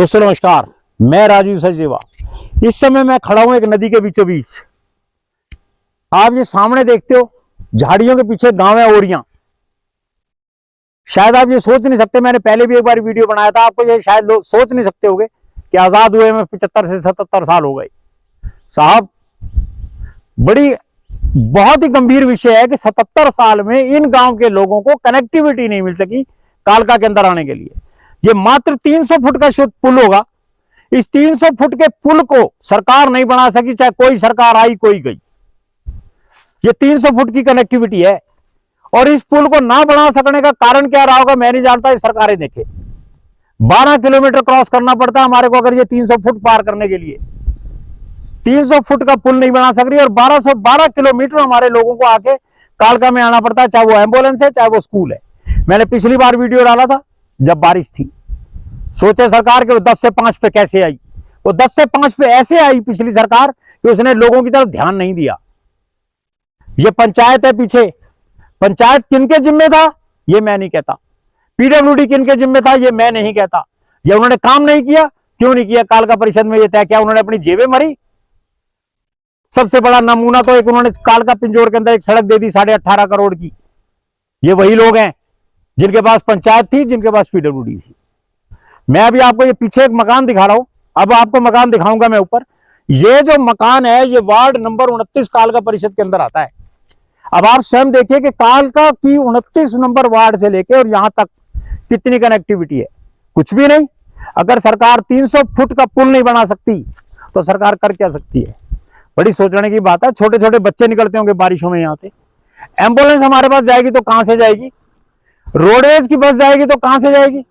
दोस्तों नमस्कार, मैं राजीव सचदेवा। इस समय मैं खड़ा हूं एक नदी के बीचों बीच। आप ये सामने देखते हो, झाड़ियों के पीछे गांव है ओरियां। शायद आप ये सोच नहीं सकते, मैंने पहले भी एक बार वीडियो बनाया था, आपको ये शायद लोग सोच नहीं सकते होंगे कि आजाद हुए में 75 से 77 साल हो गए। साहब, बहुत ही गंभीर विषय है कि 77 साल में इन गांव के लोगों को कनेक्टिविटी नहीं मिल सकी कालका के अंदर आने के लिए। ये मात्र 300 फुट का शुद्ध पुल होगा। इस 300 फुट के पुल को सरकार नहीं बना सकी, चाहे कोई सरकार आई कोई गई। ये 300 फुट की कनेक्टिविटी है और इस पुल को ना बना सकने का कारण क्या रहा होगा मैं नहीं जानता। इस सरकारें देखे 12 किलोमीटर क्रॉस करना पड़ता है हमारे को अगर ये 300 फुट पार करने के लिए। 300 फुट का पुल नहीं बना सक रही और 1212 किलोमीटर हमारे लोगों को आके कालका में आना पड़ता है, चाहे वो एम्बुलेंस है चाहे वो स्कूल है। मैंने पिछली बार वीडियो डाला था जब बारिश थी। सोचे सरकार के 10 से 5 पे कैसे आई। वो 10 से 5 पे ऐसे आई पिछली सरकार कि उसने लोगों की तरफ ध्यान नहीं दिया। ये पंचायत है पीछे, पंचायत किनके जिम्मे था ये मैं नहीं कहता, पीडब्ल्यूडी किनके जिम्मे था ये मैं नहीं कहता। ये उन्होंने काम नहीं किया, क्यों नहीं किया कालका परिषद में ये तय किया उन्होंने अपनी जेबें मरी। सबसे बड़ा नमूना तो एक उन्होंने कालका पिंजौर के अंदर एक सड़क दे दी 18.5 करोड़ की। ये वही लोग हैं जिनके पास पंचायत थी, जिनके पास पीडब्ल्यूडी थी। मैं अभी आपको ये पीछे एक मकान दिखा रहा हूं, अब आपको मकान दिखाऊंगा मैं ऊपर। ये जो मकान है ये वार्ड नंबर 29 कालका परिषद के अंदर आता है। अब आप स्वयं देखिए कि कालका की 29 नंबर वार्ड से लेके और यहां तक कितनी कनेक्टिविटी है, कुछ भी नहीं। अगर सरकार 300 फुट का पुल नहीं बना सकती तो सरकार कर क्या सकती है। बड़ी सोचने की बात है। छोटे छोटे बच्चे निकलते होंगे बारिशों में, यहां से एम्बुलेंस हमारे पास जाएगी तो कहां से जाएगी, रोडवेज की बस जाएगी तो कहां से जाएगी।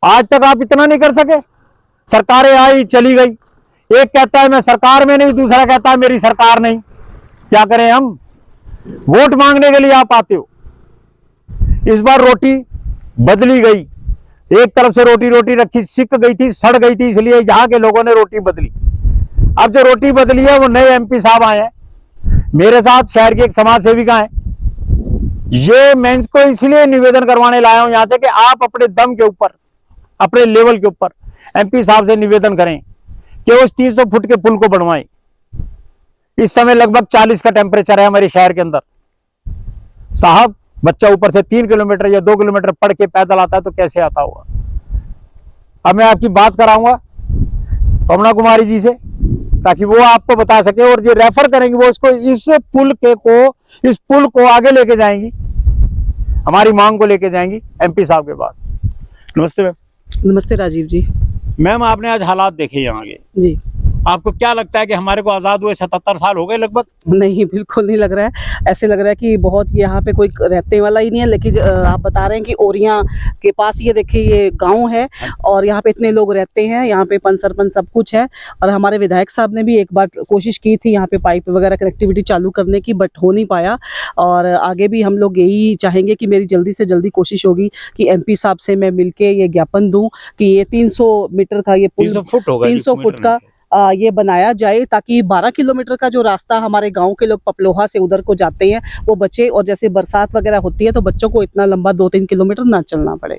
आज तक आप इतना नहीं कर सके। सरकारें आई चली गई, एक कहता है मैं सरकार में नहीं, दूसरा कहता है मेरी सरकार नहीं। क्या करें हम, वोट मांगने के लिए आप आते हो। इस बार रोटी बदली गई, एक तरफ से रोटी रोटी रखी, सिक गई थी, सड़ गई थी, इसलिए यहां के लोगों ने रोटी बदली। अब जो रोटी बदली है वो नए एमपी साहब आए हैं मेरे साथ, शहर की एक समाज सेविका है। ये मैं इनको इसलिए निवेदन करवाने लाया हूं यहां से कि आप अपने दम के ऊपर, अपने लेवल के ऊपर एमपी साहब से निवेदन करें कि उस 300 फुट के पुल को बनवाएं। इस समय लगभग 40 का टेम्परेचर है हमारे शहर के अंदर। साहब, बच्चा ऊपर से 3 किलोमीटर या 2 किलोमीटर पढ़ के पैदल आता है तो कैसे आता होगा। अब मैं आपकी बात कराऊंगा पवना कुमारी जी से ताकि वो आपको बता सके और जो रेफर करेंगे वो इसको इस पुल को आगे लेके जाएंगी, हमारी मांग को लेके जाएंगी एमपी साहब के पास। नमस्ते मैम। नमस्ते राजीव जी। मैम, आपने आज हालात देखे यहाँ के, जी, आपको क्या लगता है कि हमारे को आजाद हुए 77 साल हो गए लगभग? नहीं बिल्कुल नहीं लग रहा है। ऐसे लग रहा है कि बहुत यहाँ पे कोई रहने वाला ही नहीं है। लेकिन आप बता रहे हैं कि ओरियां के पास ये देखिए ये गांव है और यहाँ पे इतने लोग रहते हैं, यहाँ पे पंच सरपंच सब कुछ है। और हमारे विधायक साहब ने भी एक बार कोशिश की थी यहाँ पे पाइप वगैरह कनेक्टिविटी चालू करने की, बट हो नहीं पाया। और आगे भी हम लोग यही चाहेंगे कि मेरी जल्दी से जल्दी कोशिश होगी कि एमपी साहब से मैं मिलके ये ज्ञापन दूँ कि ये 300 मीटर का ये पुल 300 फुट का ये बनाया जाए, ताकि 12 किलोमीटर का जो रास्ता हमारे गांव के लोग पपलोहा से उधर को जाते हैं वो बचे। और जैसे बरसात वगैरह होती है तो बच्चों को इतना लंबा 2-3 किलोमीटर ना चलना पड़े।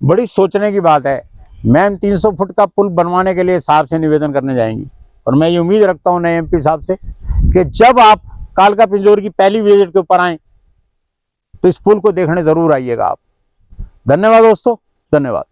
बड़ी सोचने की बात है। मैम, 300 फुट का पुल बनवाने के लिए साहब से निवेदन करने जाएंगी और मैं ये उम्मीद रखता हूँ नए एमपी साहब से कि जब आप कालका पिंजौर की पहली विजिट के ऊपर आए तो इस पुल को देखने जरूर आइएगा आप। धन्यवाद दोस्तों, धन्यवाद।